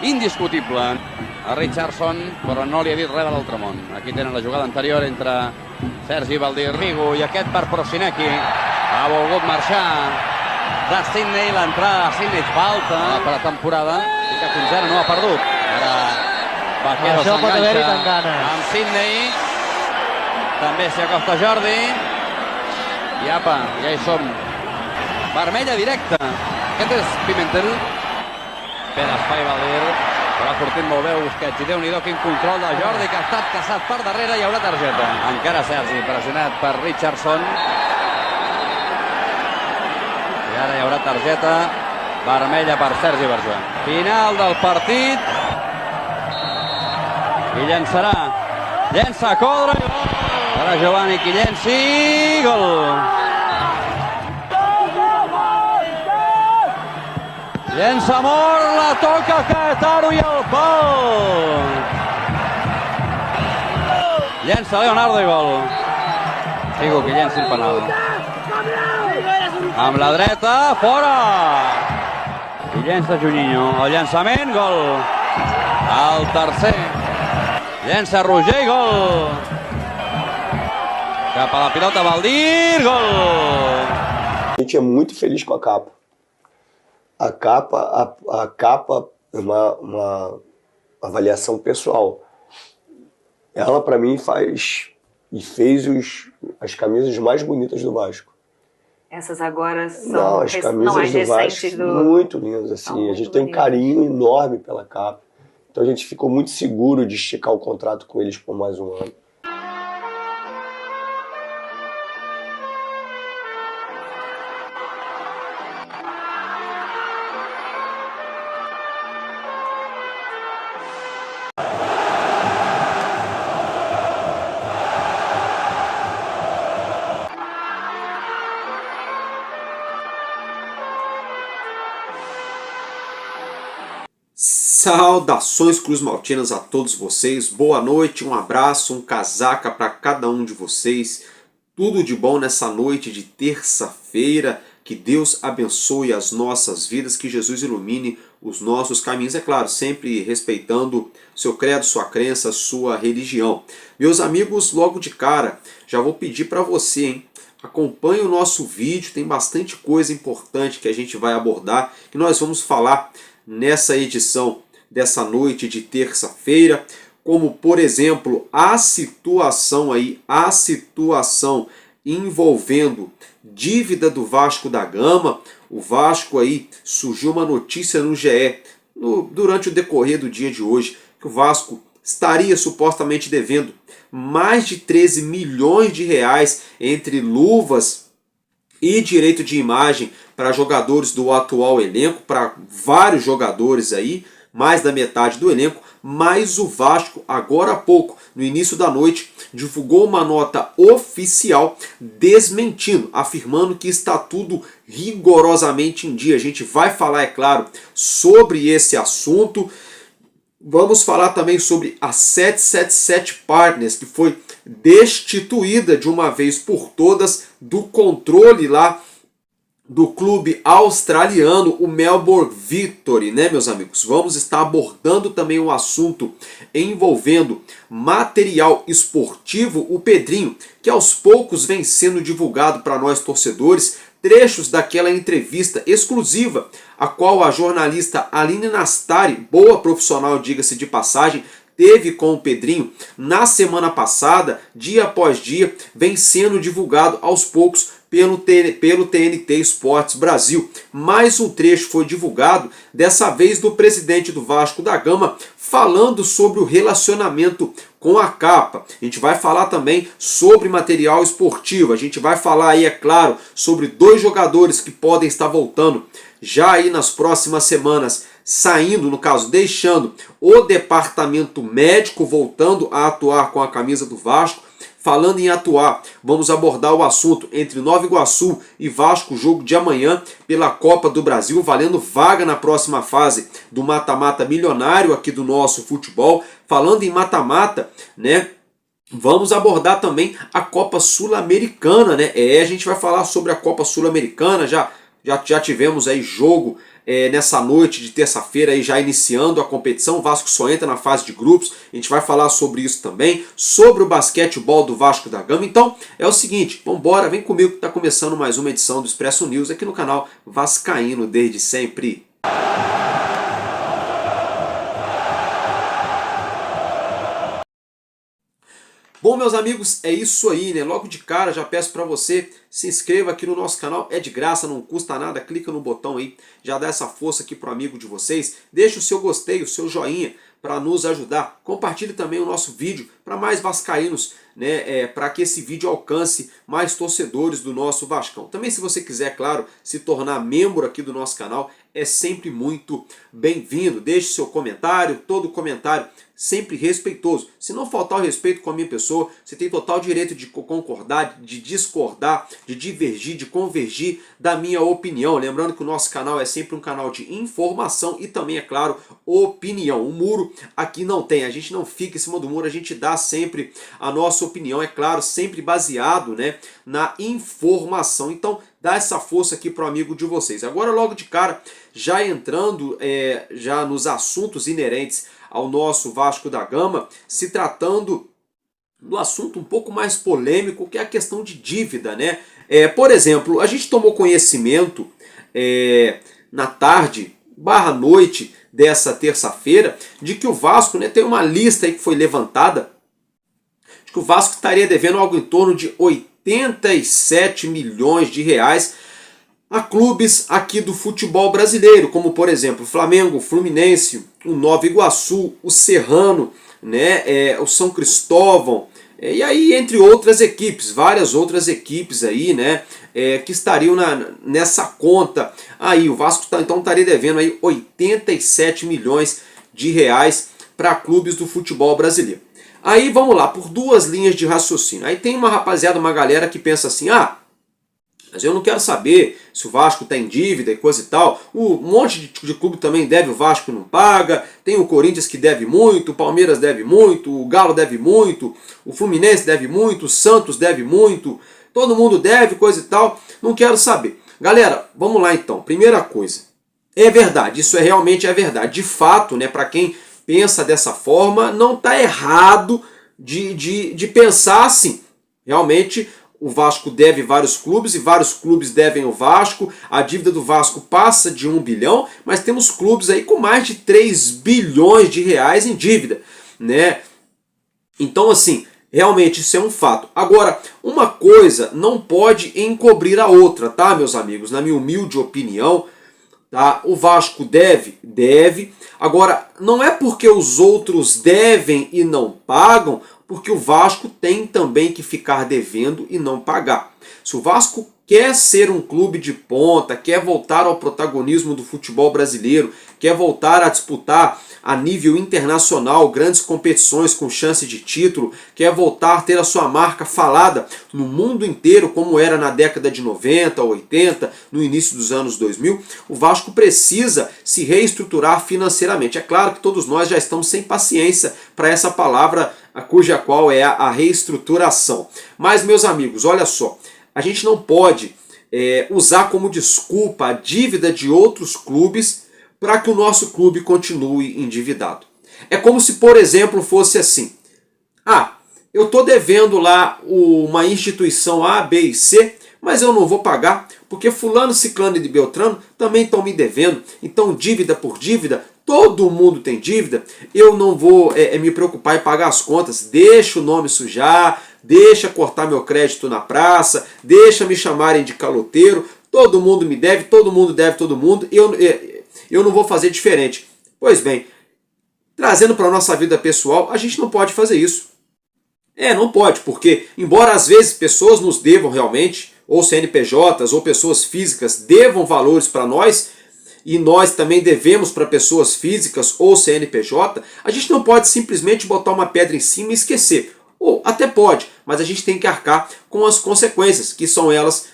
Indiscutible a Richardson, però no li ha dit res de l'altre món. Aquí tenen la jugada anterior entre Sergi Valdirrigo i aquest per Prosinecki. Ha volgut marxar de Sidney, l'entrada de Sidney falta a la pretemporada i que fins ara no ha perdut. Ara Vaquero s'enganxa amb Sidney, també s'hi acosta Jordi i apa, ja hi som. Vermella directa, aquest és Pimentel. Per espai Valdir, però ha sortit molt bé Busquets i Déu-n'hi-do quin control de Jordi, que ha estat caçat per darrere i hi haurà targeta. Encara Sergi, pressionat per Richardson. I ara hi haurà targeta vermella per Sergi Berjoan. Final del partit. I llençarà. Llença Codra i gol! Ara Giovanni qui llenci. Gol! Llença Mor, la toca Caetaro i el pal. Llença Leonardo i gol. Figo que llenci el penal. Amb la dreta, fora. I llença Juninho. El llançament, gol. El tercer. Llença Roger i gol. Cap a la pilota Valdir, gol. A gente é muito feliz com a capa. A capa é uma avaliação pessoal. Ela, para mim, faz e fez as camisas mais bonitas do Vasco. Essas agora são não, as camisas do Vasco muito lindas. Assim. A gente tem um carinho enorme pela capa. Então a gente ficou muito seguro de esticar o contrato com eles por mais um ano. Saudações cruzmaltinas a todos vocês, boa noite, um abraço, um casaca para cada um de vocês, tudo de bom nessa noite de terça-feira, que Deus abençoe as nossas vidas, que Jesus ilumine os nossos caminhos, é claro, sempre respeitando seu credo, sua crença, sua religião. Meus amigos, logo de cara, já vou pedir para você, hein? Acompanhe o nosso vídeo, tem bastante coisa importante que a gente vai abordar, que nós vamos falar nessa edição dessa noite de terça-feira, como por exemplo a situação envolvendo dívida do Vasco da Gama. O Vasco aí surgiu uma notícia no GE durante o decorrer do dia de hoje que o Vasco estaria supostamente devendo mais de 13 milhões de reais entre luvas e direito de imagem para jogadores do atual elenco, para vários jogadores aí, mais da metade do elenco, mas o Vasco, agora há pouco, no início da noite, divulgou uma nota oficial desmentindo, afirmando que está tudo rigorosamente em dia. A gente vai falar, é claro, sobre esse assunto. Vamos falar também sobre a 777 Partners, que foi destituída de uma vez por todas do controle lá do clube australiano, o Melbourne Victory, né, meus amigos? Vamos estar abordando também um assunto envolvendo material esportivo, o Pedrinho, que aos poucos vem sendo divulgado para nós torcedores, trechos daquela entrevista exclusiva, a qual a jornalista Aline Nastari, boa profissional, diga-se de passagem, teve com o Pedrinho na semana passada, dia após dia, vem sendo divulgado aos poucos pelo TNT Esportes Brasil. Mais um trecho foi divulgado, dessa vez do presidente do Vasco da Gama, falando sobre o relacionamento com a capa. A gente vai falar também sobre material esportivo, a gente vai falar aí, é claro, sobre dois jogadores que podem estar voltando já aí nas próximas semanas, saindo, no caso, deixando o departamento médico, voltando a atuar com a camisa do Vasco. Falando em atuar, vamos abordar o assunto entre Nova Iguaçu e Vasco, jogo de amanhã pela Copa do Brasil, valendo vaga na próxima fase do mata-mata milionário aqui do nosso futebol. Falando em mata-mata, né? Vamos abordar também a Copa Sul-Americana, né? A gente vai falar sobre a Copa Sul-Americana, já tivemos aí jogo nessa noite de terça-feira, aí já iniciando a competição. O Vasco só entra na fase de grupos, a gente vai falar sobre isso também, sobre o basquetebol do Vasco da Gama. Então é o seguinte, vamos embora, vem comigo que está começando mais uma edição do Expresso News aqui no canal Vascaíno desde sempre. Bom, meus amigos, é isso aí, né? Logo de cara já peço para você, se inscreva aqui no nosso canal, é de graça, não custa nada, clica no botão aí, já dá essa força aqui pro amigo de vocês, deixa o seu gostei, o seu joinha para nos ajudar, compartilhe também o nosso vídeo para mais vascaínos, né? Para que esse vídeo alcance mais torcedores do nosso Vascão. Também se você quiser, claro, se tornar membro aqui do nosso canal, é sempre muito bem-vindo. Deixe seu comentário, todo comentário sempre respeitoso. Se não faltar o respeito com a minha pessoa, você tem total direito de concordar, de discordar, de divergir, de convergir da minha opinião. Lembrando que o nosso canal é sempre um canal de informação e também, é claro, opinião. O muro aqui não tem, a gente não fica em cima do muro, a gente dá sempre a nossa opinião, é claro, sempre baseado, né, na informação. Então, dá essa força aqui para o amigo de vocês. Agora, logo de cara, já entrando já nos assuntos inerentes ao nosso Vasco da Gama, se tratando do assunto um pouco mais polêmico, que é a questão de dívida, né? Por exemplo, a gente tomou conhecimento na tarde / noite dessa terça-feira de que o Vasco, né, tem uma lista aí que foi levantada de que o Vasco estaria devendo algo em torno de 87 milhões de reais a clubes aqui do futebol brasileiro, como por exemplo o Flamengo, o Fluminense, o Nova Iguaçu, o Serrano, né, o São Cristóvão, e aí entre outras equipes, várias outras equipes aí, né, que estariam nessa conta. Aí o Vasco então estaria devendo aí 87 milhões de reais para clubes do futebol brasileiro. Aí vamos lá, por duas linhas de raciocínio. Aí tem uma rapaziada, uma galera que pensa assim, mas eu não quero saber se o Vasco está em dívida e coisa e tal. Um monte de clube também deve, o Vasco não paga. Tem o Corinthians que deve muito, o Palmeiras deve muito, o Galo deve muito, o Fluminense deve muito, o Santos deve muito. Todo mundo deve, coisa e tal. Não quero saber. Galera, vamos lá então. Primeira coisa. É verdade, isso realmente é verdade. De fato, né, para quem pensa dessa forma, não está errado de pensar assim. Realmente o Vasco deve vários clubes e vários clubes devem o Vasco. A dívida do Vasco passa de 1 bilhão, mas temos clubes aí com mais de 3 bilhões de reais em dívida, né? Então, assim, realmente isso é um fato. Agora, uma coisa não pode encobrir a outra, tá, meus amigos? Na minha humilde opinião, tá? O Vasco deve. Agora, não é porque os outros devem e não pagam, porque o Vasco tem também que ficar devendo e não pagar. Se o Vasco quer ser um clube de ponta, quer voltar ao protagonismo do futebol brasileiro, quer voltar a disputar a nível internacional grandes competições com chance de título, quer voltar a ter a sua marca falada no mundo inteiro, como era na década de 90, 80, no início dos anos 2000, o Vasco precisa se reestruturar financeiramente. É claro que todos nós já estamos sem paciência para essa palavra, cuja qual é a reestruturação. Mas, meus amigos, olha só, a gente não pode usar como desculpa a dívida de outros clubes para que o nosso clube continue endividado. É como se, por exemplo, fosse assim. Eu estou devendo lá uma instituição A, B e C, mas eu não vou pagar, porque fulano, ciclano e beltrano também estão me devendo. Então, dívida por dívida, todo mundo tem dívida, eu não vou me preocupar em pagar as contas, deixa o nome sujar, deixa cortar meu crédito na praça, deixa me chamarem de caloteiro, todo mundo me deve, todo mundo deve todo mundo, eu não vou fazer diferente. Pois bem, trazendo para a nossa vida pessoal, a gente não pode fazer isso. Não pode, porque embora às vezes pessoas nos devam realmente, ou CNPJs, ou pessoas físicas devam valores para nós, e nós também devemos para pessoas físicas ou CNPJ, a gente não pode simplesmente botar uma pedra em cima e esquecer. Ou até pode, mas a gente tem que arcar com as consequências, que são elas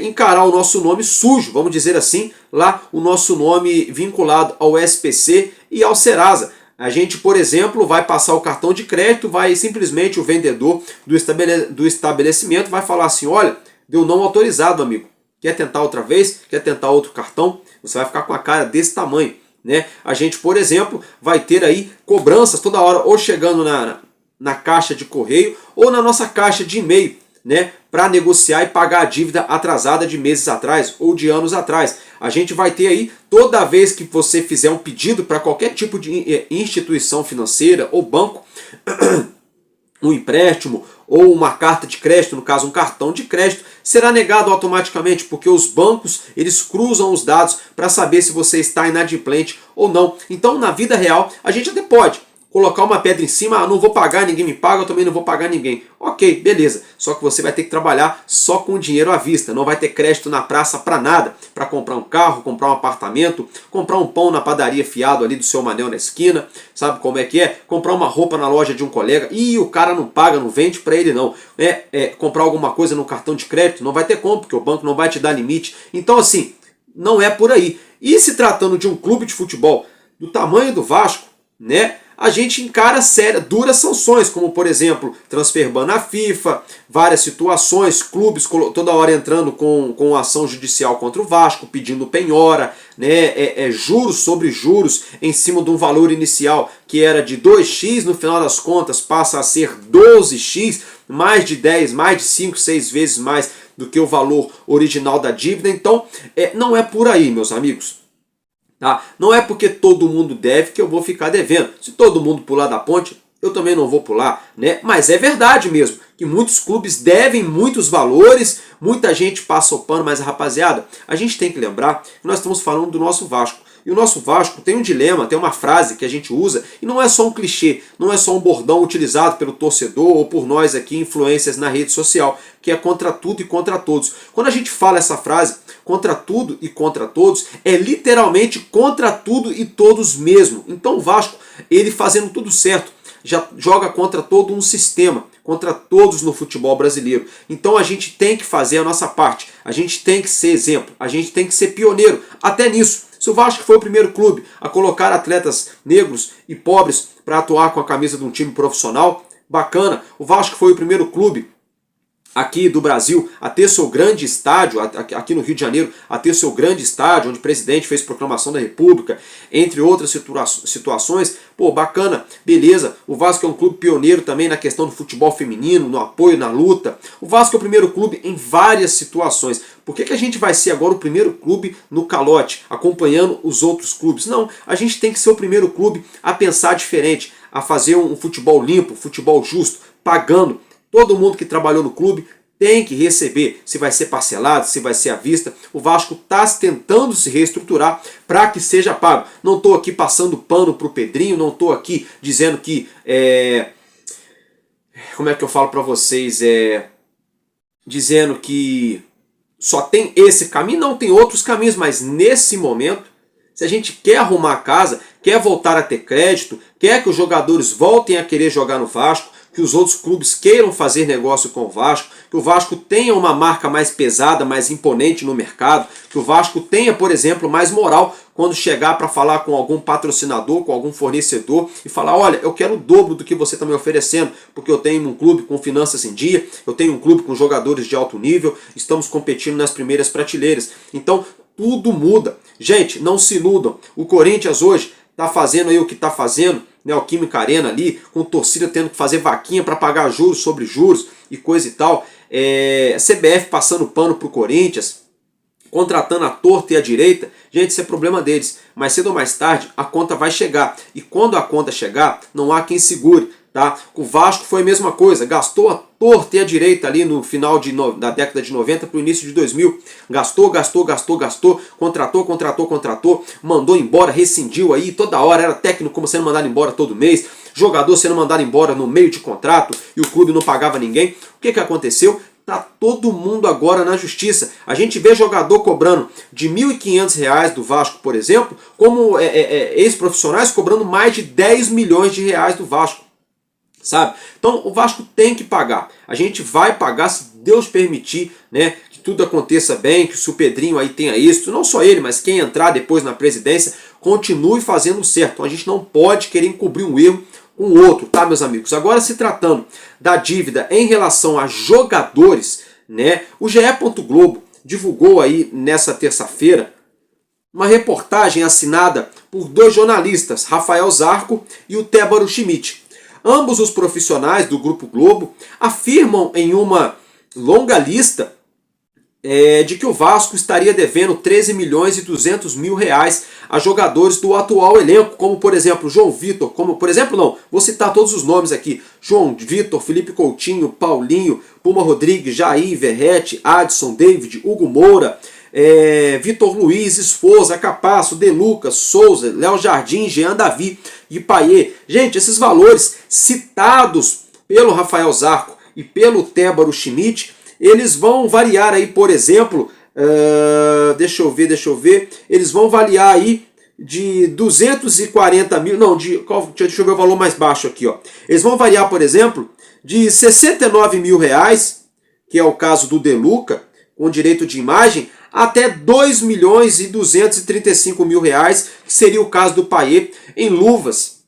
encarar o nosso nome sujo, vamos dizer assim, lá o nosso nome vinculado ao SPC e ao Serasa. A gente, por exemplo, vai passar o cartão de crédito, vai simplesmente o vendedor do estabelecimento vai falar assim, olha, deu não autorizado, amigo. Quer tentar outra vez? Quer tentar outro cartão? Você vai ficar com a cara desse tamanho, né? A gente, por exemplo, vai ter aí cobranças toda hora, ou chegando na caixa de correio, ou na nossa caixa de e-mail, né? Para negociar e pagar a dívida atrasada de meses atrás ou de anos atrás. A gente vai ter aí, toda vez que você fizer um pedido para qualquer tipo de instituição financeira ou banco, um empréstimo ou uma carta de crédito, no caso um cartão de crédito, será negado automaticamente, porque os bancos eles cruzam os dados para saber se você está inadimplente ou não. Então, na vida real, a gente até pode colocar uma pedra em cima, não vou pagar, ninguém me paga, eu também não vou pagar ninguém. Ok, beleza. Só que você vai ter que trabalhar só com dinheiro à vista. Não vai ter crédito na praça para nada. Para comprar um carro, comprar um apartamento, comprar um pão na padaria fiado ali do seu Manel na esquina. Sabe como é que é? Comprar uma roupa na loja de um colega. E o cara não paga, não vende para ele não. Comprar alguma coisa no cartão de crédito, não vai ter como, porque o banco não vai te dar limite. Então assim, não é por aí. E se tratando de um clube de futebol do tamanho do Vasco, né? A gente encara duras sanções, como por exemplo, transfer ban na FIFA, várias situações, clubes toda hora entrando com ação judicial contra o Vasco, pedindo penhora, né, juros sobre juros em cima de um valor inicial que era de 2x, no final das contas passa a ser 12x, mais de 10, mais de 5, 6 vezes mais do que o valor original da dívida. Então, não é por aí, meus amigos. Tá? Não é porque todo mundo deve que eu vou ficar devendo. Se todo mundo pular da ponte, eu também não vou pular, né? Mas é verdade mesmo que muitos clubes devem muitos valores, muita gente passa o pano, mas rapaziada, a gente tem que lembrar que nós estamos falando do nosso Vasco. E o nosso Vasco tem um dilema, tem uma frase que a gente usa, e não é só um clichê, não é só um bordão utilizado pelo torcedor ou por nós aqui, influências na rede social, que é contra tudo e contra todos. Quando a gente fala essa frase, contra tudo e contra todos, é literalmente contra tudo e todos mesmo. Então o Vasco, ele fazendo tudo certo, já joga contra todo um sistema, contra todos no futebol brasileiro. Então a gente tem que fazer a nossa parte, a gente tem que ser exemplo, a gente tem que ser pioneiro, até nisso. Se o Vasco foi o primeiro clube a colocar atletas negros e pobres para atuar com a camisa de um time profissional, bacana. O Vasco foi o primeiro clube aqui do Brasil a ter seu grande estádio, aqui no Rio de Janeiro, a ter seu grande estádio, onde o presidente fez proclamação da República, entre outras situações. Pô, bacana, beleza. O Vasco é um clube pioneiro também na questão do futebol feminino, no apoio, na luta. O Vasco é o primeiro clube em várias situações. Por que a gente vai ser agora o primeiro clube no calote, acompanhando os outros clubes? Não, a gente tem que ser o primeiro clube a pensar diferente, a fazer um futebol limpo, futebol justo, pagando. Todo mundo que trabalhou no clube tem que receber, se vai ser parcelado, se vai ser à vista. O Vasco está tentando se reestruturar para que seja pago. Não estou aqui passando pano para o Pedrinho, não estou aqui dizendo que... como é que eu falo para vocês? Dizendo que só tem esse caminho, não, tem outros caminhos, mas nesse momento, se a gente quer arrumar a casa, quer voltar a ter crédito, quer que os jogadores voltem a querer jogar no Vasco, que os outros clubes queiram fazer negócio com o Vasco, que o Vasco tenha uma marca mais pesada, mais imponente no mercado, que o Vasco tenha, por exemplo, mais moral quando chegar para falar com algum patrocinador, com algum fornecedor e falar, olha, eu quero o dobro do que você está me oferecendo, porque eu tenho um clube com finanças em dia, eu tenho um clube com jogadores de alto nível, estamos competindo nas primeiras prateleiras. Então, tudo muda. Gente, não se iludam. O Corinthians hoje está fazendo aí o que está fazendo, Neoquímica Arena ali, com torcida tendo que fazer vaquinha para pagar juros sobre juros e coisa e tal. CBF passando pano pro Corinthians, contratando a torta e a direita. Gente, isso é problema deles. Mais cedo ou mais tarde, a conta vai chegar. E quando a conta chegar, não há quem segure. Tá? O Vasco foi a mesma coisa, gastou a torta e a direita ali no final da década de 90 para o início de 2000, gastou, contratou, mandou embora, rescindiu aí, toda hora era técnico sendo mandado embora todo mês, jogador sendo mandado embora no meio de contrato e o clube não pagava ninguém. O que aconteceu? Tá todo mundo agora na justiça. A gente vê jogador cobrando de R$ 1.500 do Vasco, por exemplo, como ex-profissionais cobrando mais de 10 milhões de reais do Vasco. sabe? Então o Vasco tem que pagar. A gente vai pagar se Deus permitir, né, que tudo aconteça bem, que o Pedrinho aí tenha êxito, não só ele, mas quem entrar depois na presidência continue fazendo certo. Então a gente não pode querer encobrir um erro com o outro, tá, meus amigos? Agora, se tratando da dívida em relação a jogadores, né, o GE. Globo divulgou aí nessa terça-feira uma reportagem assinada por dois jornalistas, Rafael Zarco e o Tébaro Schmidt. Ambos os profissionais do Grupo Globo afirmam em uma longa lista de que o Vasco estaria devendo 13 milhões e 200 mil reais a jogadores do atual elenco, como por exemplo João Vitor, vou citar todos os nomes aqui: João Vitor, Felipe Coutinho, Paulinho, Puma Rodrigues, Jair, Verrete, Adson, David, Hugo Moura, Vitor Luiz, Esforza, Capasso, De Lucas, Souza, Léo Jardim, Jean Davi e Paier. Gente, esses valores citados pelo Rafael Zarco e pelo Tébaro Schmidt, eles vão variar aí, por exemplo, deixa eu ver, eles vão variar aí de 240 mil, deixa eu ver o valor mais baixo aqui, ó. Eles vão variar, por exemplo, de 69 mil reais, que é o caso do De Luca, com direito de imagem, até 2 milhões e 235 mil reais, que seria o caso do Paier, em luvas,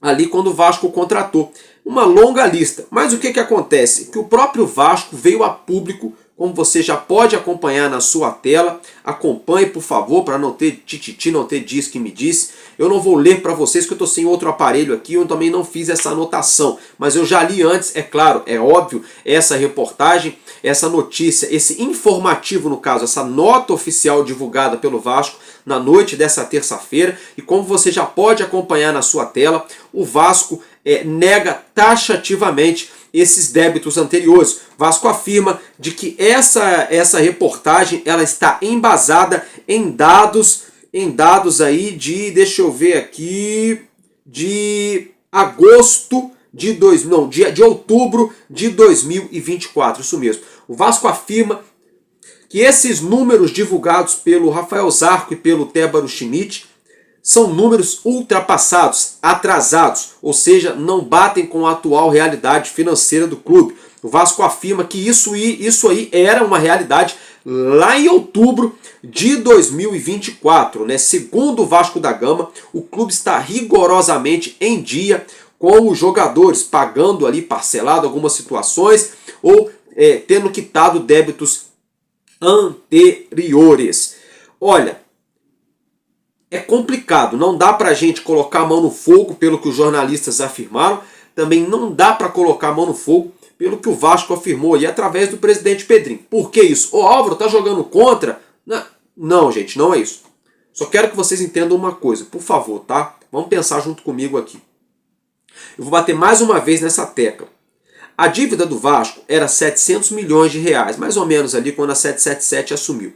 ali quando o Vasco contratou. Uma longa lista. Mas o que acontece? Que o próprio Vasco veio a público, como você já pode acompanhar na sua tela. Acompanhe, por favor, para não ter tititi, não ter diz que me disse. Eu não vou ler para vocês, que eu estou sem outro aparelho aqui, eu também não fiz essa anotação. Mas eu já li antes, é claro, é óbvio, essa reportagem, essa notícia, esse informativo, no caso, essa nota oficial divulgada pelo Vasco na noite dessa terça-feira. E como você já pode acompanhar na sua tela, o Vasco nega taxativamente esses débitos anteriores. Vasco afirma de que essa reportagem ela está embasada em dados aí de, deixa eu ver aqui, de agosto de outubro de 2024, isso mesmo. O Vasco afirma que esses números divulgados pelo Rafael Zarco e pelo Tébaro Schmidt são números ultrapassados, atrasados, ou seja, não batem com a atual realidade financeira do clube. O Vasco afirma que isso aí era uma realidade lá em outubro de 2024. Né? Segundo o Vasco da Gama, o clube está rigorosamente em dia com os jogadores, pagando ali parcelado algumas situações ou tendo quitado débitos anteriores. Olha, é complicado, não dá pra gente colocar a mão no fogo pelo que os jornalistas afirmaram, também não dá pra colocar a mão no fogo pelo que o Vasco afirmou e através do presidente Pedrinho. Por que isso? O Álvaro tá jogando contra? Não, gente, não é isso. Só quero que vocês entendam uma coisa, por favor, tá? Vamos pensar junto comigo aqui. Eu vou bater mais uma vez nessa tecla. A dívida do Vasco era 700 milhões de reais, mais ou menos ali quando a 777 assumiu.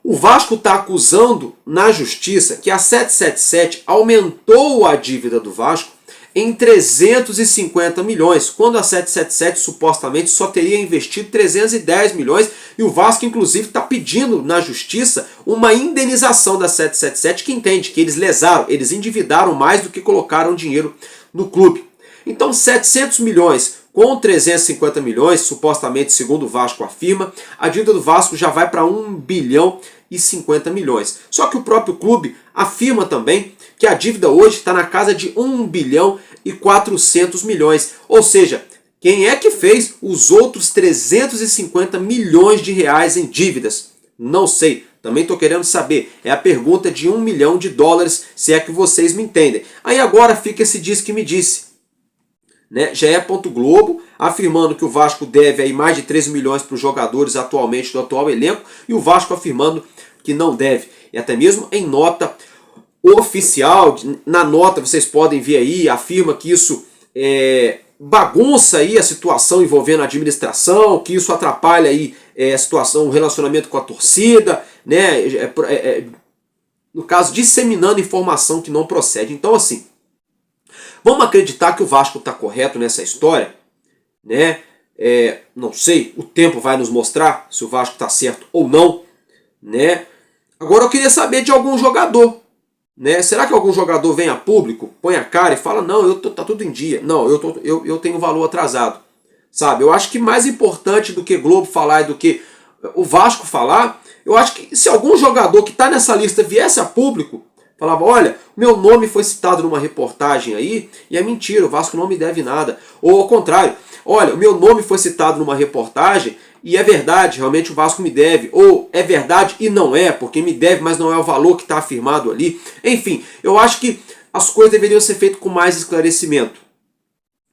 O Vasco está acusando na justiça que a 777 aumentou a dívida do Vasco em 350 milhões, quando a 777 supostamente só teria investido 310 milhões e o Vasco inclusive está pedindo na justiça uma indenização da 777 que entende que eles lesaram, eles endividaram mais do que colocaram dinheiro no clube. Então 700 milhões com 350 milhões, supostamente segundo o Vasco afirma, a dívida do Vasco já vai para 1 bilhão e 50 milhões. Só que o próprio clube afirma também que a dívida hoje está na casa de 1 bilhão e 400 milhões. Ou seja, quem é que fez os outros 350 milhões de reais em dívidas? Não sei. Também estou querendo saber. É a pergunta de 1 milhão de dólares, se é que vocês me entendem. Aí agora fica esse diz que me disse. Né? GE. Globo afirmando que o Vasco deve aí mais de 13 milhões para os jogadores atualmente do atual elenco e o Vasco afirmando que não deve. E até mesmo em nota oficial, na nota vocês podem ver aí, afirma que isso bagunça aí a situação envolvendo a administração, que isso atrapalha aí a situação, o relacionamento com a torcida, né? No caso, disseminando informação que não procede. Então assim, vamos acreditar que o Vasco está correto nessa história, né? Não sei, o tempo vai nos mostrar se o Vasco está certo ou não, né? Agora eu queria saber de algum jogador, Né? Será que algum jogador vem a público, põe a cara e fala, não, tá tudo em dia, não, eu tenho valor atrasado? Sabe? Eu acho que mais importante do que Globo falar e do que o Vasco falar, eu acho que se algum jogador que está nessa lista viesse a público, falava, olha, meu nome foi citado numa reportagem aí, e é mentira, o Vasco não me deve nada. Ou ao contrário, olha, o meu nome foi citado numa reportagem, e é verdade, realmente o Vasco me deve. Ou é verdade e não é, porque me deve, mas não é o valor que está afirmado ali. Enfim, eu acho que as coisas deveriam ser feitas com mais esclarecimento.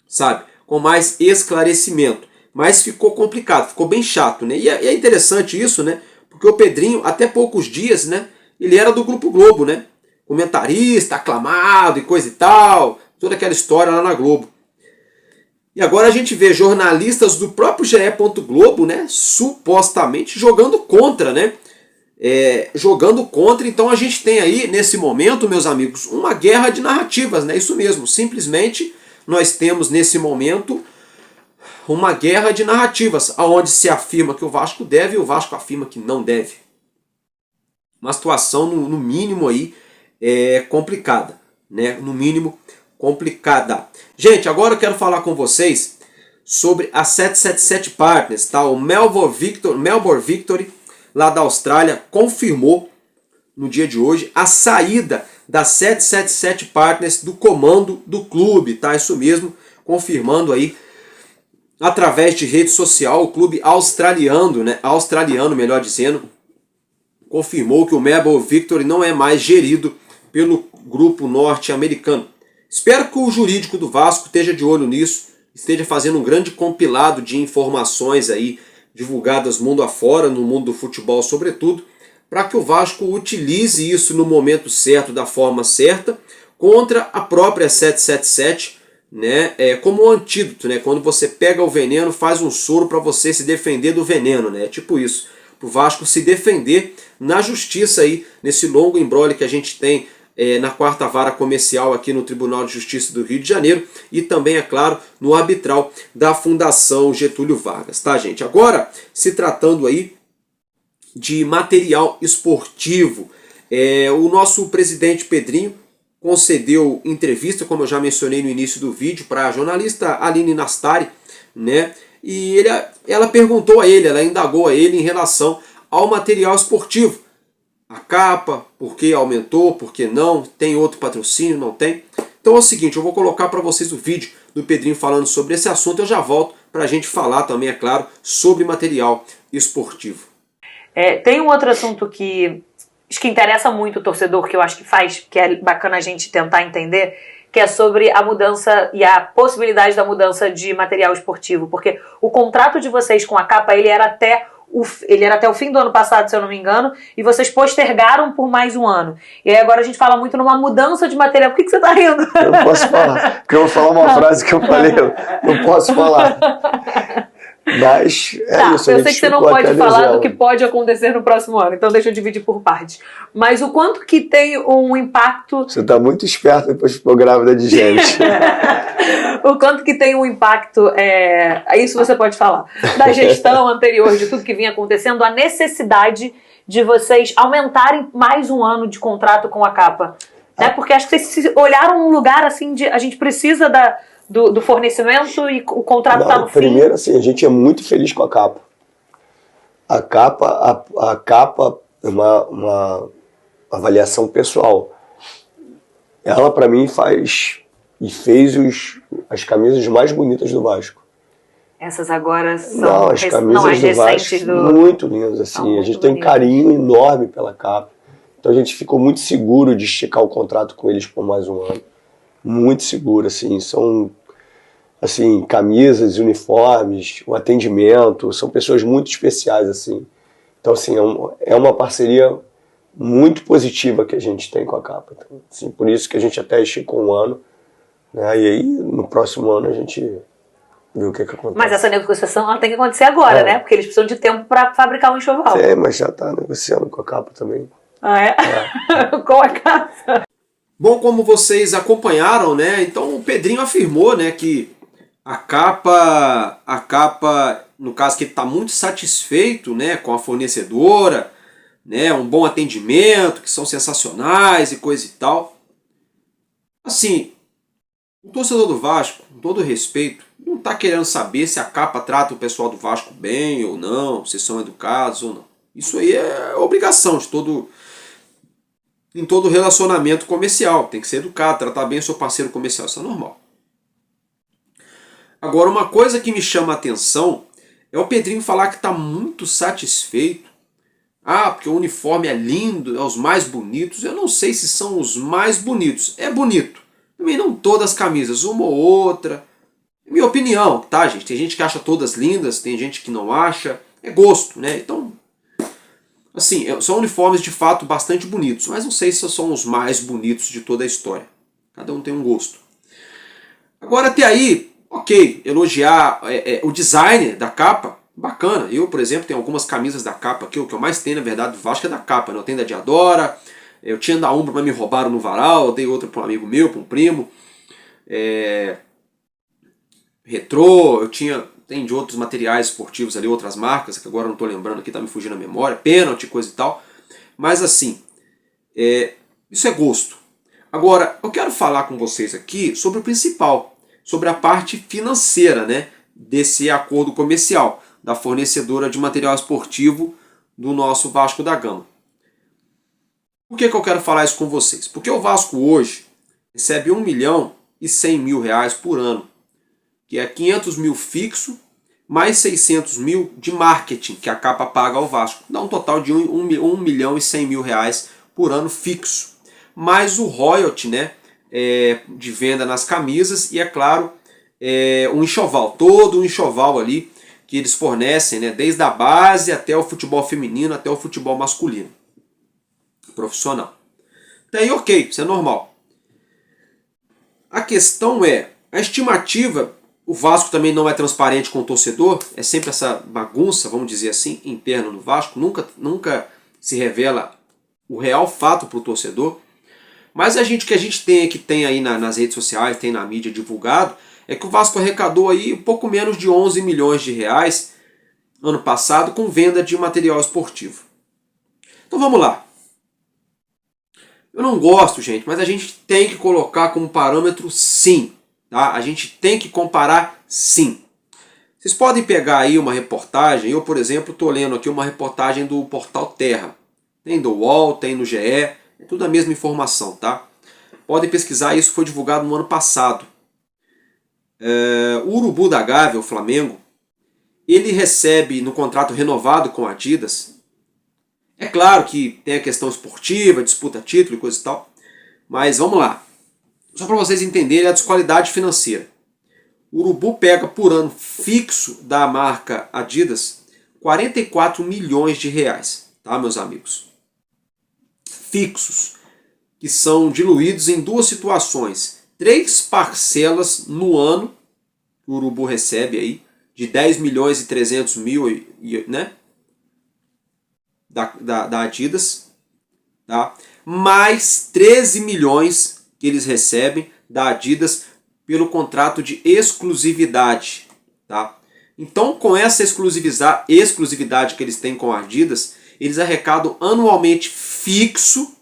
Sabe? Com mais esclarecimento. Mas ficou complicado, ficou bem chato, né? E é interessante isso, né? Porque o Pedrinho, até poucos dias, né? Ele era do Grupo Globo, né? Comentarista, aclamado e coisa e tal. Toda aquela história lá na Globo. E agora a gente vê jornalistas do próprio GE. Globo, né, supostamente jogando contra, né? Jogando contra, então a gente tem aí, nesse momento, meus amigos, uma guerra de narrativas, né? Isso mesmo, simplesmente nós temos nesse momento uma guerra de narrativas, onde se afirma que o Vasco deve e o Vasco afirma que não deve. Uma situação, no mínimo, aí, complicada, né? No mínimo, complicada. Gente, agora eu quero falar com vocês sobre a 777 Partners, tá? O Melbourne Victory, lá da Austrália, confirmou no dia de hoje a saída da 777 Partners do comando do clube, tá? Isso mesmo, confirmando aí através de rede social, o clube australiano, né? Australiano, melhor dizendo, confirmou que o Melbourne Victory não é mais gerido pelo grupo norte-americano. Espero que o jurídico do Vasco esteja de olho nisso, esteja fazendo um grande compilado de informações aí divulgadas mundo afora, no mundo do futebol sobretudo, para que o Vasco utilize isso no momento certo, da forma certa, contra a própria 777, né? Como um antídoto, né? Quando você pega o veneno, faz um soro para você se defender do veneno, né? Tipo isso, para o Vasco se defender na justiça aí, nesse longo imbróglio que a gente tem na quarta vara comercial aqui no Tribunal de Justiça do Rio de Janeiro e também, é claro, no arbitral da Fundação Getúlio Vargas, tá, gente? Agora, se tratando aí de material esportivo, o nosso presidente Pedrinho concedeu entrevista, como eu já mencionei no início do vídeo, para a jornalista Aline Nastari, né? E ela perguntou a ele, ela indagou a ele em relação ao material esportivo. A capa, por que aumentou, por que não, tem outro patrocínio, não tem. Então é o seguinte, eu vou colocar para vocês o vídeo do Pedrinho falando sobre esse assunto, eu já volto para a gente falar também, é claro, sobre material esportivo. Tem um outro assunto que acho que interessa muito o torcedor, que eu acho que é bacana a gente tentar entender, que é sobre a mudança e a possibilidade da mudança de material esportivo, porque o contrato de vocês com a capa, ele era até o fim do ano passado, se eu não me engano, e vocês postergaram por mais um ano. E aí agora a gente fala muito numa mudança de material. Por que você tá rindo? Eu não posso falar, porque eu vou falar uma frase que eu falei, eu não posso falar. Mas isso. Eu sei que você não pode falar do que pode acontecer no próximo ano, então deixa eu dividir por partes. Mas o quanto que tem um impacto... Você está muito esperto depois que ficou grávida de gente. O quanto que tem um impacto, isso você pode falar, da gestão anterior, de tudo que vinha acontecendo, a necessidade de vocês aumentarem mais um ano de contrato com a capa. Né? Porque acho que vocês olharam num lugar assim de a gente precisa do fornecimento e o contrato está no fim. Primeiro, assim, a gente é muito feliz com a capa. A capa é uma avaliação pessoal. Ela, para mim, fez as camisas mais bonitas do Vasco. Essas agora são as camisas do Vasco muito lindas, assim. A gente tem um carinho enorme pela capa. Então a gente ficou muito seguro de esticar o contrato com eles por mais um ano. Muito seguro, assim. São assim, camisas, uniformes, o atendimento, são pessoas muito especiais, assim. Então, assim, é uma parceria muito positiva que a gente tem com a capa. Então, assim, por isso que a gente até esticou um ano, né? E aí, no próximo ano, a gente vê o que acontece. Mas essa negociação ela tem que acontecer agora, né? Porque eles precisam de tempo para fabricar um enxoval. Mas já está negociando com a capa também. Ah, é? Com a capa. Bom, como vocês acompanharam, né? Então o Pedrinho afirmou, né, que a capa, no caso que ele está muito satisfeito, né, com a fornecedora, né, um bom atendimento, que são sensacionais e coisa e tal. Assim, o torcedor do Vasco, com todo respeito, não está querendo saber se a capa trata o pessoal do Vasco bem ou não, se são educados ou não. Isso aí é obrigação em todo relacionamento comercial. Tem que ser educado, tratar bem o seu parceiro comercial, isso é normal. Agora, uma coisa que me chama a atenção é o Pedrinho falar que está muito satisfeito. Ah, porque o uniforme é lindo, é os mais bonitos. Eu não sei se são os mais bonitos. É bonito. Também não todas as camisas, uma ou outra. É minha opinião, tá, gente? Tem gente que acha todas lindas, tem gente que não acha. É gosto, né? Então, assim, são uniformes de fato bastante bonitos, mas não sei se são os mais bonitos de toda a história. Cada um tem um gosto. Agora, até aí, ok, elogiar o design da capa, bacana. Eu, por exemplo, tenho algumas camisas da capa aqui. O que eu mais tenho, na verdade, do Vasco é da capa, né? Eu tenho da Diadora, eu tinha da Umbro, mas me roubaram no varal, eu dei outra para um amigo meu, para um primo. Retrô, tem de outros materiais esportivos ali, outras marcas, que agora eu não estou lembrando aqui, tá me fugindo a memória, pênalti, coisa e tal. Mas assim, isso é gosto. Agora, eu quero falar com vocês aqui sobre o principal, sobre a parte financeira, né, desse acordo comercial da fornecedora de material esportivo do nosso Vasco da Gama. Por que eu quero falar isso com vocês? Porque o Vasco hoje recebe R$1.100.000 por ano, que é 500 mil fixo, mais 600 mil de marketing, que a capa paga ao Vasco. Dá um total de R$1.100.000 por ano fixo. Mais o royalty, né, de venda nas camisas e, é claro, um enxoval. Todo um enxoval ali que eles fornecem, né, desde a base até o futebol feminino, até o futebol masculino. Profissional. Daí, ok, isso é normal. A questão é, a estimativa, o Vasco também não é transparente com o torcedor, é sempre essa bagunça, vamos dizer assim, interna no Vasco, nunca se revela o real fato para o torcedor, mas que a gente tem aí nas redes sociais, tem na mídia divulgado, é que o Vasco arrecadou aí um pouco menos de 11 milhões de reais ano passado com venda de material esportivo. Então vamos lá. Eu não gosto, gente, mas a gente tem que colocar como parâmetro sim. Tá? A gente tem que comparar sim. Vocês podem pegar aí uma reportagem, eu, por exemplo, estou lendo aqui uma reportagem do Portal Terra. Tem do UOL, tem no GE, é tudo a mesma informação, tá? Podem pesquisar, isso foi divulgado no ano passado. O Urubu da Gávea, o Flamengo, ele recebe no contrato renovado com a Adidas. É claro que tem a questão esportiva, disputa título e coisa e tal, mas vamos lá. Só para vocês entenderem a desqualidade financeira. O Urubu pega por ano fixo da marca Adidas 44 milhões de reais, tá, meus amigos? Fixos, que são diluídos em duas situações. 3 parcelas no ano, que o Urubu recebe aí, de 10 milhões e 300 mil, né? Da Adidas, tá? Mais 13 milhões que eles recebem da Adidas pelo contrato de exclusividade, tá? Então, com essa exclusividade que eles têm com a Adidas, eles arrecadam anualmente fixo,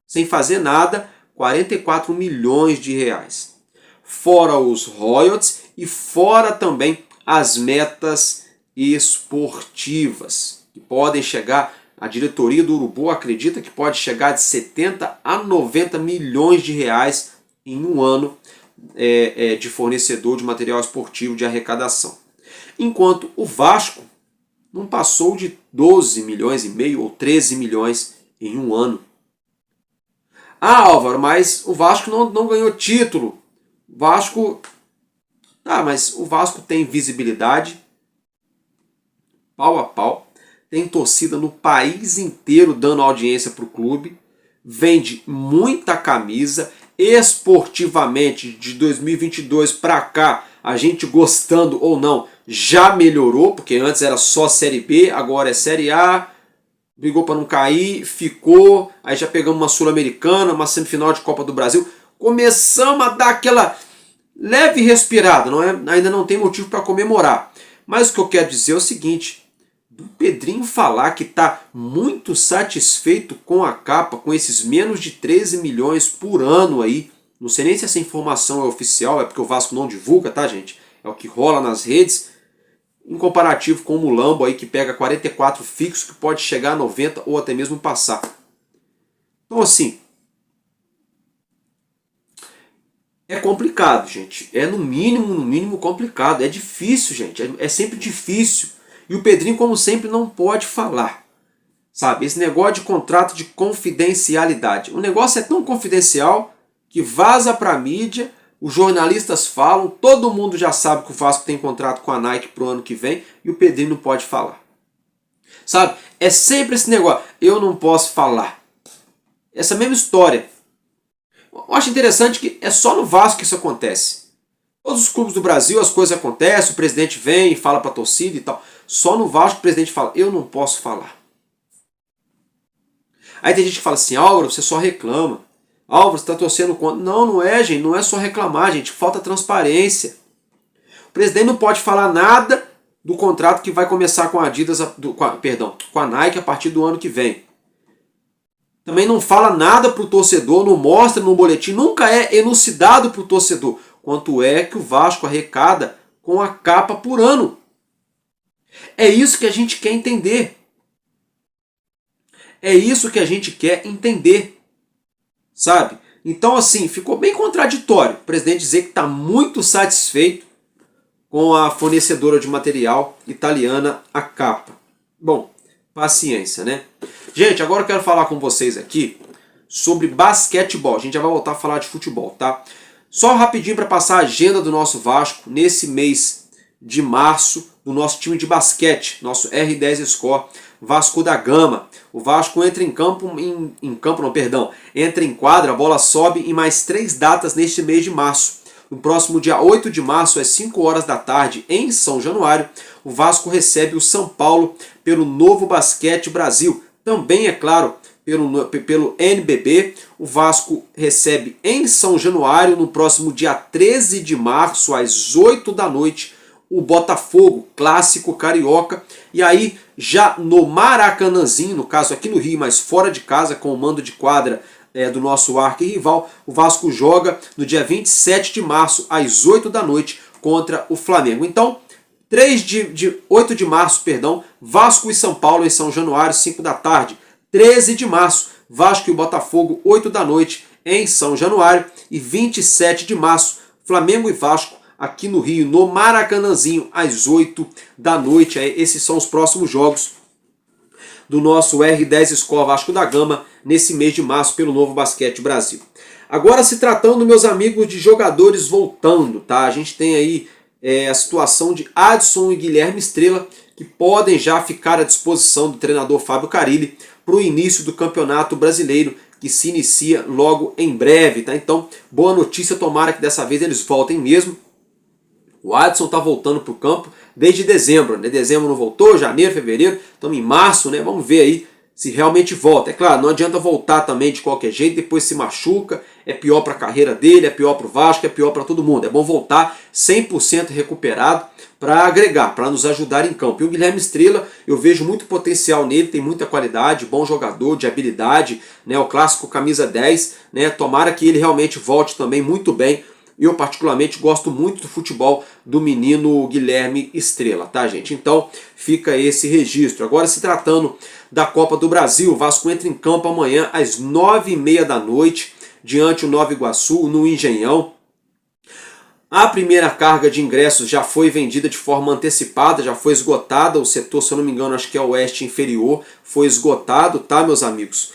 sem fazer nada, 44 milhões de reais. Fora os royalties e fora também as metas esportivas, que podem chegar, a diretoria do Urubu acredita que pode chegar de 70 a 90 milhões de reais em um ano de fornecedor de material esportivo de arrecadação. Enquanto o Vasco não passou de 12 milhões e meio ou 13 milhões em um ano. Ah, Álvaro, mas o Vasco não ganhou título. Mas o Vasco tem visibilidade, pau a pau, tem torcida no país inteiro dando audiência para o clube, vende muita camisa, esportivamente de 2022 para cá, a gente gostando ou não, já melhorou, porque antes era só Série B, agora é Série A, brigou para não cair, ficou, aí já pegamos uma Sul-Americana, uma semifinal de Copa do Brasil, começamos a dar aquela leve respirada, ainda não tem motivo para comemorar. Mas o que eu quero dizer é o seguinte, do Pedrinho falar que está muito satisfeito com a capa, com esses menos de 13 milhões por ano aí. Não sei nem se essa informação é oficial, é porque o Vasco não divulga, tá, gente? É o que rola nas redes. Em comparativo com o Mulambo aí, que pega 44 fixo, que pode chegar a 90 ou até mesmo passar. Então, assim, é complicado, gente. É no mínimo complicado. É difícil, gente. É sempre difícil. E o Pedrinho, como sempre, não pode falar. Sabe? Esse negócio de contrato de confidencialidade. O negócio é tão confidencial que vaza para a mídia, os jornalistas falam, todo mundo já sabe que o Vasco tem contrato com a Nike pro ano que vem e o Pedrinho não pode falar. Sabe? É sempre esse negócio. Eu não posso falar. Essa mesma história. Eu acho interessante que é só no Vasco que isso acontece. Todos os clubes do Brasil as coisas acontecem, o presidente vem e fala para a torcida e tal. Só no Vasco o presidente fala, eu não posso falar. Aí tem gente que fala assim, Álvaro, você só reclama. Álvaro, você está torcendo contra. Não, não é, gente. Não é só reclamar, gente. Falta transparência. O presidente não pode falar nada do contrato que vai começar com a Adidas, com a Nike a partir do ano que vem. Também não fala nada para o torcedor, não mostra no boletim, nunca é elucidado para o torcedor quanto é que o Vasco arrecada com a capa por ano. É isso que a gente quer entender. É isso que a gente quer entender. Sabe? Então, assim, ficou bem contraditório o presidente dizer que está muito satisfeito com a fornecedora de material italiana, a Kappa. Bom, paciência, né? Gente, agora eu quero falar com vocês aqui sobre basquetebol. A gente já vai voltar a falar de futebol, tá? Só rapidinho para passar a agenda do nosso Vasco nesse mês de março, do nosso time de basquete, nosso R10 Score, Vasco da Gama. O Vasco entra entra em quadra, a bola sobe em mais 3 datas neste mês de março. No próximo dia 8 de março, às 5 horas da tarde, em São Januário, o Vasco recebe o São Paulo pelo Novo Basquete Brasil. Também, é claro, pelo NBB, o Vasco recebe em São Januário, no próximo dia 13 de março, às 8 da noite, o Botafogo, clássico carioca. E aí, já no Maracanãzinho, no caso aqui no Rio, mas fora de casa, com o mando de quadra do nosso arquirrival, o Vasco joga no dia 27 de março, às 8 da noite, contra o Flamengo. Então, 8 de março, Vasco e São Paulo em São Januário, 5 da tarde. 13 de março, Vasco e Botafogo, 8 da noite, em São Januário. E 27 de março, Flamengo e Vasco, aqui no Rio, no Maracanãzinho, às 8 da noite. Esses são os próximos jogos do nosso R10 Score Vasco da Gama, nesse mês de março, pelo Novo Basquete Brasil. Agora, se tratando, meus amigos, de jogadores voltando, tá? A gente tem aí a situação de Adson e Guilherme Estrela, que podem já ficar à disposição do treinador Fábio Carille para o início do Campeonato Brasileiro, que se inicia logo em breve, tá? Então, boa notícia, tomara que dessa vez eles voltem mesmo. O Adson está voltando para o campo desde dezembro, né? Dezembro não voltou, janeiro, fevereiro, estamos em março, né? Vamos ver aí se realmente volta. É claro, não adianta voltar também de qualquer jeito, depois se machuca, é pior para a carreira dele, é pior para o Vasco, é pior para todo mundo. É bom voltar 100% recuperado para agregar, para nos ajudar em campo. E o Guilherme Estrela, eu vejo muito potencial nele, tem muita qualidade, bom jogador, de habilidade, né? O clássico camisa 10, né? Tomara que ele realmente volte também muito bem. Eu particularmente gosto muito do futebol do menino Guilherme Estrela, tá, gente? Então fica esse registro. Agora, se tratando da Copa do Brasil, o Vasco entra em campo amanhã às 9h30 da noite, diante do Nova Iguaçu, no Engenhão. A primeira carga de ingressos já foi vendida de forma antecipada, já foi esgotada. O setor, se eu não me engano, acho que é o oeste inferior, foi esgotado, tá, meus amigos?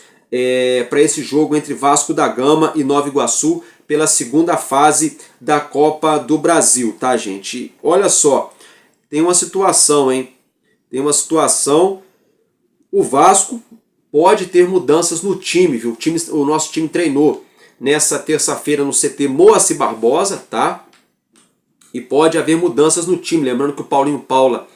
Para esse jogo entre Vasco da Gama e Nova Iguaçu, pela segunda fase da Copa do Brasil, tá, gente? Olha só, tem uma situação, hein? Tem uma situação, o Vasco pode ter mudanças no time, viu? O nosso time treinou nessa terça-feira no CT Moacir Barbosa, tá? E pode haver mudanças no time, lembrando que o Paulinho Paula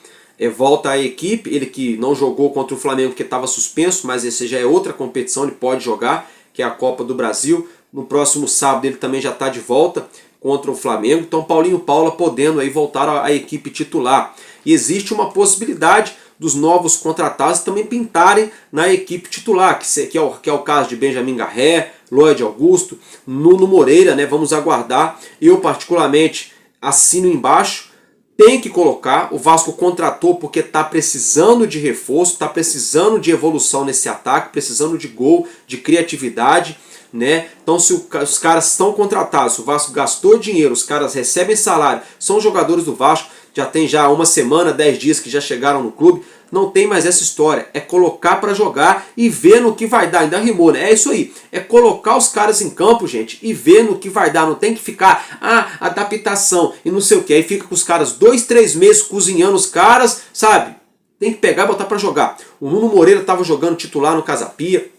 volta à equipe, ele que não jogou contra o Flamengo porque estava suspenso, mas esse já é outra competição, ele pode jogar, que é a Copa do Brasil. No próximo sábado ele também já está de volta contra o Flamengo. Então Paulinho Paula podendo aí voltar à equipe titular. E existe uma possibilidade dos novos contratados também pintarem na equipe titular, que é o caso de Benjamin Garré, Lloyd Augusto, Nuno Moreira, né? Vamos aguardar. Eu particularmente assino embaixo. Tem que colocar, o Vasco contratou porque está precisando de reforço, está precisando de evolução nesse ataque, precisando de gol, de criatividade, né? Então se os caras estão contratados, o Vasco gastou dinheiro, os caras recebem salário, são jogadores do Vasco, já tem já uma semana, 10 dias que já chegaram no clube, não tem mais essa história, é colocar para jogar e ver no que vai dar, ainda rimou, né? É isso aí, é colocar os caras em campo, gente, e ver no que vai dar, não tem que ficar, adaptação e não sei o que, aí fica com os caras 2, 3 meses cozinhando os caras, sabe? Tem que pegar e botar para jogar. O Nuno Moreira estava jogando titular no Casa Pia,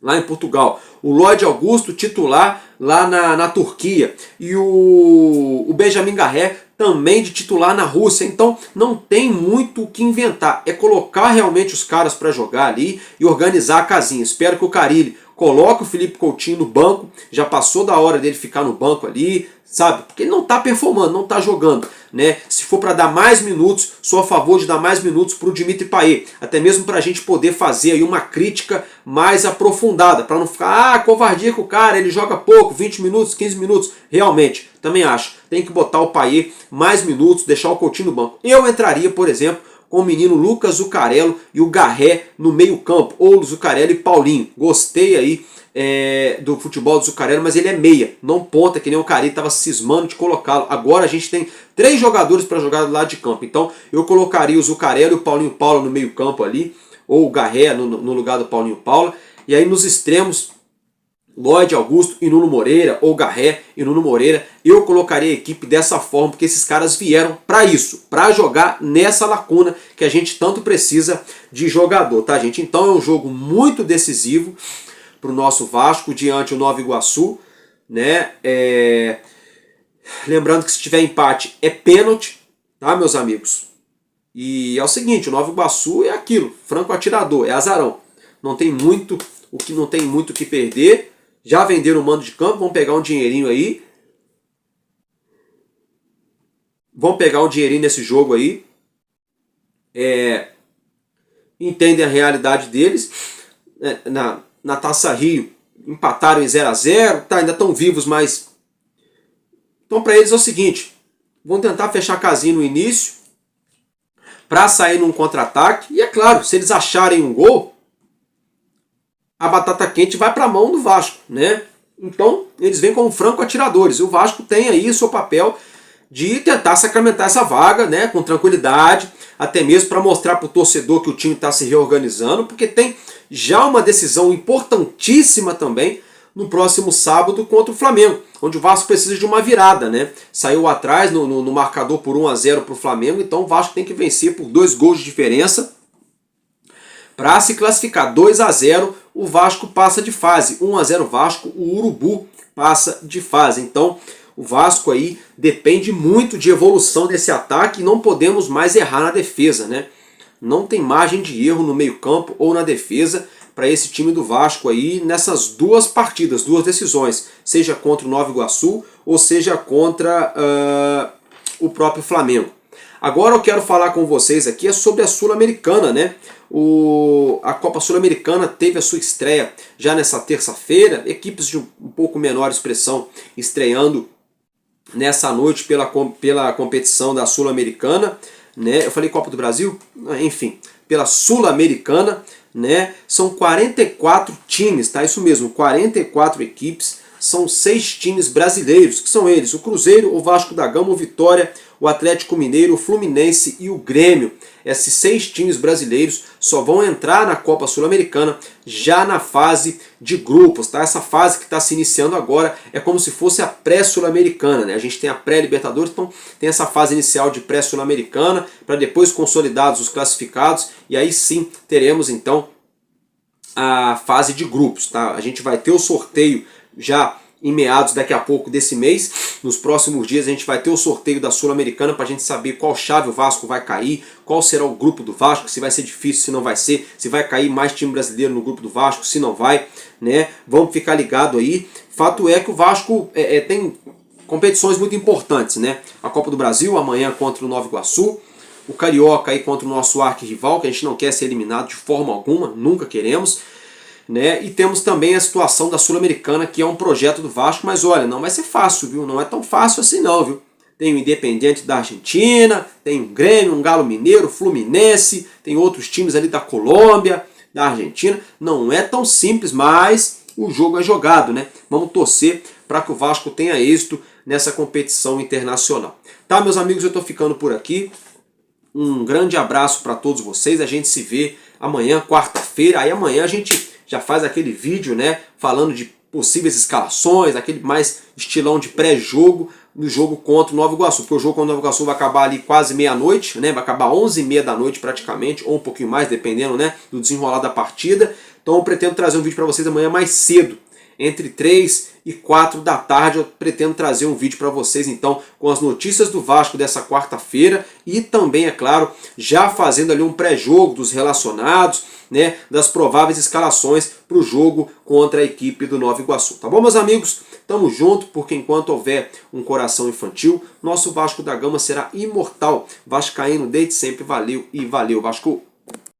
lá em Portugal. O Lloyd Augusto, titular lá na Turquia. E o Benjamin Garré também de titular na Rússia. Então não tem muito o que inventar. É colocar realmente os caras para jogar ali e organizar a casinha. Espero que o Carille coloque o Felipe Coutinho no banco. Já passou da hora dele ficar no banco ali, sabe? Porque ele não está performando, não está jogando, né? Se for para dar mais minutos, sou a favor de dar mais minutos para o Dimitri Payet. Até mesmo para a gente poder fazer aí uma crítica mais aprofundada, para não ficar, covardia com o cara, ele joga pouco, 20 minutos, 15 minutos. Realmente, também acho, tem que botar o Payet mais minutos, deixar o Coutinho no banco. Eu entraria, por exemplo, com o menino Lucas Zuccarello e o Garré no meio campo, ou Zuccarello e Paulinho. Gostei aí do futebol do Zuccarello, mas ele é meia, não ponta, que nem o Carille estava cismando de colocá-lo. Agora a gente tem 3 jogadores para jogar do lado de campo, então eu colocaria o Zuccarello e o Paulinho Paula no meio campo ali, ou o Garré no lugar do Paulinho Paula, e aí nos extremos Lloyd Augusto e Nuno Moreira, ou Garré e Nuno Moreira. Eu colocaria a equipe dessa forma, porque esses caras vieram para isso, para jogar nessa lacuna que a gente tanto precisa de jogador, tá, gente? Então é um jogo muito decisivo para o nosso Vasco diante do Nova Iguaçu, né? Lembrando que se tiver empate é pênalti, tá, meus amigos? E é o seguinte, o Nova Iguaçu é aquilo, franco atirador, é azarão. Não tem muito o que perder. Já venderam o mando de campo, vão pegar um dinheirinho aí. Vão pegar um dinheirinho nesse jogo aí. Entendem a realidade deles. Na Taça Rio, empataram em 0-0, tá, ainda estão vivos, mas... Então para eles é o seguinte, vão tentar fechar a casinha no início, para sair num contra-ataque, e é claro, se eles acharem um gol, a batata quente vai para a mão do Vasco, né? Então eles vêm como franco atiradores, e o Vasco tem aí o seu papel de tentar sacramentar essa vaga, né, com tranquilidade, até mesmo para mostrar para o torcedor que o time está se reorganizando, porque tem já uma decisão importantíssima também no próximo sábado contra o Flamengo, onde o Vasco precisa de uma virada, né? Saiu atrás no marcador por 1-0 para o Flamengo, então o Vasco tem que vencer por 2 gols de diferença para se classificar. 2-0, o Vasco passa de fase. 1-0 Vasco, o Urubu passa de fase. Então o Vasco aí depende muito de evolução desse ataque e não podemos mais errar na defesa, né? Não tem margem de erro no meio-campo ou na defesa para esse time do Vasco aí nessas 2 partidas, 2 decisões, seja contra o Nova Iguaçu ou seja contra o próprio Flamengo. Agora eu quero falar com vocês aqui sobre a Sul-Americana, né? A Copa Sul-Americana teve a sua estreia já nessa terça-feira, equipes de um pouco menor expressão estreando nessa noite pela competição da Sul-Americana, né? Eu falei Copa do Brasil? Enfim, pela Sul-Americana, né? São 44 times, tá? Isso mesmo, 44 equipes, são 6 times brasileiros, que são eles, o Cruzeiro, o Vasco da Gama, o Vitória, o Atlético Mineiro, o Fluminense e o Grêmio. Esses 6 times brasileiros só vão entrar na Copa Sul-Americana já na fase de grupos, tá? Essa fase que está se iniciando agora é como se fosse a pré-Sul-Americana, né? A gente tem a pré-Libertadores, então tem essa fase inicial de pré-Sul-Americana, para depois consolidados os classificados, e aí sim teremos então a fase de grupos, tá? A gente vai ter o sorteio já em meados daqui a pouco desse mês. Nos próximos dias a gente vai ter o sorteio da Sul-Americana para a gente saber qual chave o Vasco vai cair, qual será o grupo do Vasco, se vai ser difícil, se não vai ser, se vai cair mais time brasileiro no grupo do Vasco, se não vai, né? Vamos ficar ligado aí. Fato é que o Vasco tem competições muito importantes, né? A Copa do Brasil amanhã contra o Nova Iguaçu, o Carioca aí contra o nosso arquirrival, que a gente não quer ser eliminado de forma alguma, nunca queremos, né? E temos também a situação da Sul-Americana, que é um projeto do Vasco, mas olha, não vai ser fácil, viu? Não é tão fácil assim não, viu? Tem o Independiente da Argentina, tem um Grêmio, um Galo Mineiro, Fluminense, tem outros times ali da Colômbia, da Argentina. Não é tão simples, mas o jogo é jogado, né? Vamos torcer para que o Vasco tenha êxito nessa competição internacional. Tá, meus amigos, eu estou ficando por aqui. Um grande abraço para todos vocês. A gente se vê amanhã, quarta-feira. Aí amanhã a gente já faz aquele vídeo, né, falando de possíveis escalações, aquele mais estilão de pré-jogo no jogo contra o Nova Iguaçu, porque o jogo contra o Nova Iguaçu vai acabar ali quase meia-noite, né? Vai acabar 11h30 da noite praticamente, ou um pouquinho mais, dependendo, né, do desenrolar da partida. Então eu pretendo trazer um vídeo para vocês amanhã mais cedo, entre 3 e 4 da tarde. Eu pretendo trazer um vídeo para vocês então com as notícias do Vasco dessa quarta-feira e também, é claro, já fazendo ali um pré-jogo dos relacionados, né, das prováveis escalações para o jogo contra a equipe do Nova Iguaçu. Tá bom, meus amigos? Tamo junto, porque enquanto houver um coração infantil, nosso Vasco da Gama será imortal. Vascaíno desde sempre, valeu e valeu, Vasco!